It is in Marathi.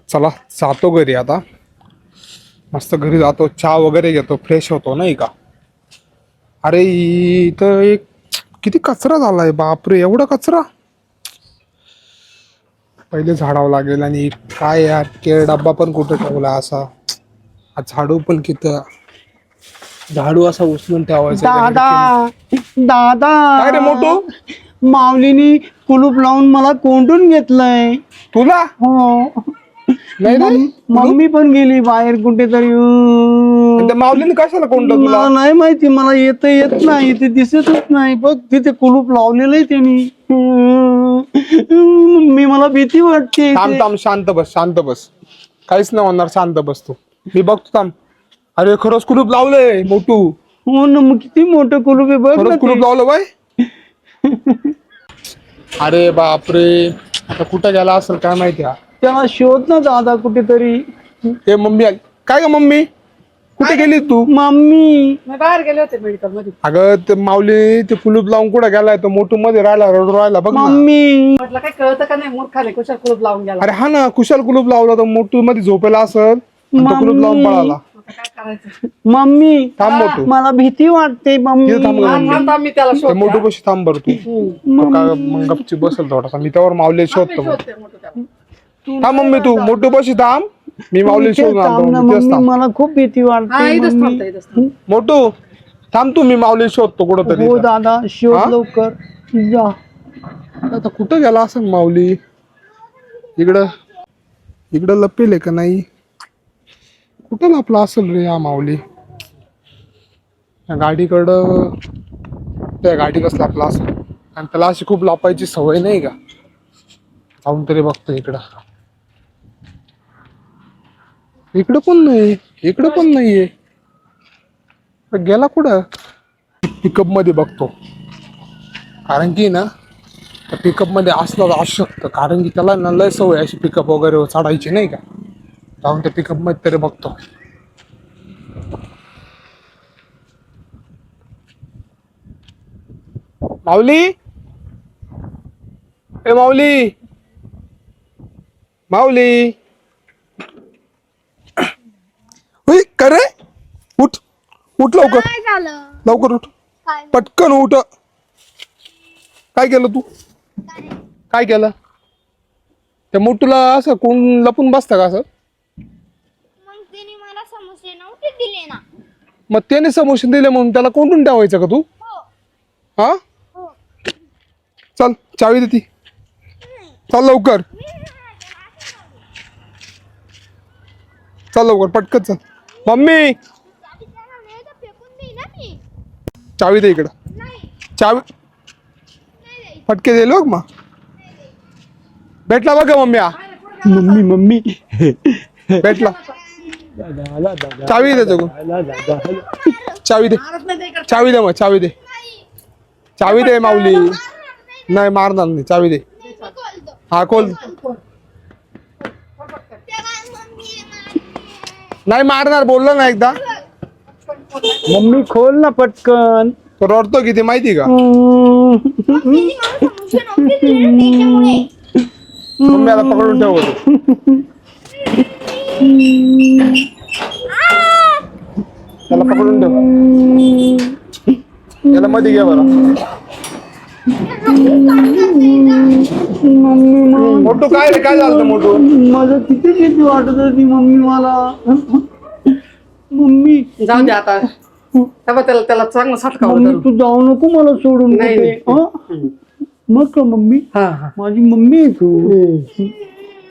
चला जातो घरी आता. मस्त घरी जातो, चहा वगैरे घेतो, फ्रेश होतो नाही का. अरे इथं एक किती कचरा झालाय, बापरे एवढा कचरा. पहिले झाडावं लागेल. आणि काय यार, केळ डब्बा पण कुठं ठेवला असा. झाडू पण किती, झाडू असा उचलून ठेवायचा. दादा दादा काय रे मोठू, माऊलीनी कुलूप लावून मला कोंडून घेतलंय. तुला हो नाही रे, मम्मी पण गेली बाहेर कुठेतरी. त्या माऊलीने कशाला कोंडलं तुला? मला नाही माहिती, मला येत नाही, ते दिसतच नाही. बघ तिथे कुलूप लावलेलं आहे त्यांनी. मी मला भीती वाटते. थांब थांब, शांत बस शांत बस, काहीच नाही होणार, शांत बस तू, मी बघतो थांब. अरे खरंच कुलूप लावलंय मोठू. हो ना, मग किती मोठं कुलूप आहे बघ ना खरंच कुलूप ते. लावलं बाय. अरे बापरे, आता कुठं गेला असेल काय माहिती. त्याला शोध ना दादा कुठेतरी. ते मम्मी आली काय ग, मम्मी कुठे गेली तू? मम्मी बाहेर गेले होते मेडिकल मध्ये. अगं ते माऊली ते कुलूप लावून कुठं गेलाय, तो मोठू मध्ये राहिला, रडू राहिला बघ ना. मम्मी म्हटलं काय कळतं का नाही, मूर्खाने कुशल कुलूप लावून गेला. अरे हा ना, कुशाल कुलूप लावला, तर मोठू मध्ये झोपेला असेल, तो कुलूप लावून पळाला. आता काय करायचं. मम्मी थांब मोठू, मला भीती वाटते मम्मी. इथं थांब गं मम्मी. थांब थांब, मी त्याला ते शोधते. मोठू कशी थांब बरं तू. तो काय मग गपची बसेल थोडासा, मी त्यावर माऊली शोधतो मग. शोधते मोठं त्याला. थांब मम्मी, तू मोठू बशी थांब, मी माऊली शोधून आणतो. थांब ना मम्मी, तेच मम्मी, थांब. मला खूप भीती हा वाटते इथंच मम्मी. थांबतं, इथंच थांब. मोठू थांब तू, मी माऊली शोधतो कुठंतरी हो इथं. दादा, शोध हा? लवकर जा. आता कुठं गेला असं माऊली. इकडं इकडं लपेल का नाही, कुठं लपला असेल रे हा माऊली. या गाडीकडं, त्या गाडीलाच लपला असेल, आणि त्याला अशी खूप लपायची सवय नाही का. जाऊन तरी बघतो इकडं. इकडं पण नाही, इकडं पण नाहीये. गेला कुठं. पिकअप मध्ये बघतो, कारण की ना पिकअप मध्ये असलं असू शकतं, कारण की त्याला ना लय सवय अशी पिकअप वगैरे चढायची नाही का. जाऊन त्या पिकअप मध्ये तरी बघतो. माऊली, ए माऊली, माऊली, होय का रे, उठ उठ लवकर, काय झालं? लवकर उठ, काय पटकन उठ. काय केलं तू, काय केलं? त्या मोठूला असं कोण लपून बसतं का असं? मग तिने मला समोसे नव्हते दिले ना. मग त्याने समोसे दिले म्हणून त्याला कोंडून ठेवायचं का तू? हो हा, हो. चल चावी देती, चल लवकर, चल लवकर पटकन चल. मम्मी चावी त्याला नाही तर फेकून देईन ना मी. चावी दे इकडं, नाही चावी नाही द्यायची. फटके दे लोक मग. भेटला बघा मम्मी, हा मम्मी मम्मी भेटला. चावी दे जगू, चावी दे, मारत नाही ते इकडं. चावी दे मग, चावी दे, चावी दे माऊली. नाही मारणार नाही, चावी दे. मी बोलतो. हा खोल, तेव्हा मम्मी नाही मारणार, बोललो ना एकदा. मम्मी खोल ना पटकन. तो रडतो किती माहिती का. मम्मीने मला समोसे नव्हते दिले ना त्याच्यामुळे. मम्मी आता पकडून ठेव होतो. त्याला पकडून ठेव, त्याला मध्ये घ्या बरं. मम्मी मोठू काय रे, काय झालं मोठू? मला किती भीती वाटत होती मम्मी मला. मम्मी जाऊ दे आता. तेव्हा त्याला त्याला चांगलं सटकावं मम्मी करू. तू जाऊ नको मला सोडून नाही, कुठे. नाही. हं? मग का मम्मी, हा हा. माझी मम्मी आहे तू.